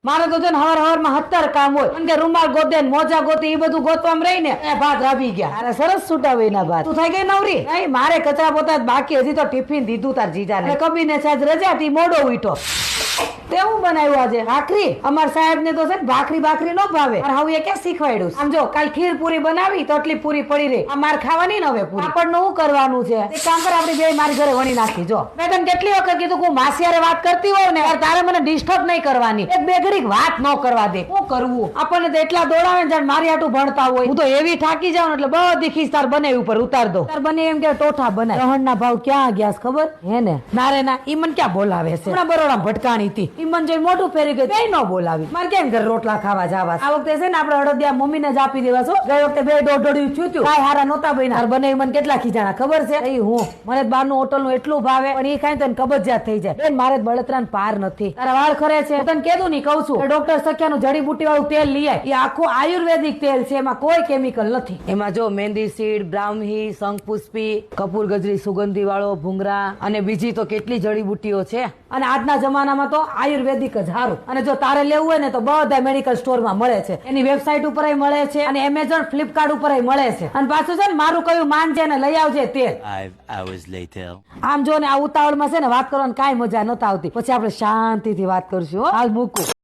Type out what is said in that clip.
મારે તો છે ને હવાર માં 70 કામ હોય અને કે રૂમાલ ગોતે ને મોજા ગોતે એ બધું ગોતવામાં રહીને ભાત રાબી ગયા. અરે સરસ છૂટાવે ના ભાત. તું થઈ ગઈ નવરી? નહીં, મારે કચરા પોતા બાકી, હજી તો ટિફિન દીધું તાર જીજાને. કબીને સાજ રજા થી મોડો ઉઠો. તે હું બનાવ્યું આજે? ભાખરી. અમાર સાહેબ ને તો છે ને ભાખરી નો ભાવે. હવે એ ક્યાં શીખવાડ્યું? આમ જો કાલ ખીર પૂરી બનાવી તો એટલી પૂરી પડી રહી. આ માર ખાવાની ને હવે પૂરી. આપણને શું કરવાનું છે? એક કામ કર, આપડી બે મારી ઘરે વણી નાખી. જો મેં તને કેટલી વખત કીધું કે માસિયારે વાત કરતી હોઉં ને તારે મને ડિસ્ટર્બ નહીં કરવાની. એક બે ઘડીક વાત ન કરવા દે. શું કરવું? આપણને તો એટલા દોડાવે ને મારી હાટું ભણતા હોય. હું તો એવી થાકી જાઉં એટલે બધી ખીસ તાર બનાવી ઉપર ઉતાર દો. તાર બને એમ કે ટોઠા બનાય. રહણના ભાવ ક્યાં ગયા ખબર હે ને? નારે ના, ઈ મને ક્યાં બોલાવે છે? હમણાં બરોડા ભટકાણી હતી. ઈ મને જોઈ મોઢું ફેરી ગઈ. કઈ ન બોલાવી. મારે કેમ ઘર રોટલા ખાવા જવા? આ વખતે છે ને આપણે અડદિયા મમ્મીને જ આપી દેવા છો. ગઈ વખતે 2 દોઢિયું થયું. કાંઈ હારા નહોતા બન્યા. બને મને કેટલા ખીજાણા ખબર છે? એ હું મને બહારનું હોટલ નું એટલું ભાવે પણ એ ખાઈ તો કબજિયાત થઈ જાય. બેન મારે બળતરાન પાર નથી. તારા વાળ ખરે છે તને કીધું નહીં, કહું છું. ડોક્ટર સખ્યાનું જડીબુટી વાળું તેલ લઈ આય. એ આખું આયુર્વેદિક તેલ છે, એમાં કોઈ કેમિકલ નથી. એમાં જો મહેંદી સીડ, બ્રાહ્મી, શંખપુષ્પી, કપૂર ગજરી સુગંધી વાળો, ભૂંગરા અને બીજી તો કેટલી જડીબુટીઓ છે. અને આજના જમાનામાં તો આયુર્વેદિક જ સારું. અને જો તારે લેવું હોય ને તો બધા મેડિકલ સ્ટોરમાં મળે છે. એની વેબસાઇટ ઉપર મળે છે અને એમેઝોન, ફ્લિપકાર્ટ ઉપર મળે છે. અને પાછું છે ને મારું કયું માનજે ને લઈ આવજે તેલ. 5 hours later. આમ જો ને આ ઉતાવળમાં છે ને વાત કરવાની કાંઈ મજા નથી આવતી. પછી આપણે શાંતિથી વાત કરશું. હાલ મૂકું.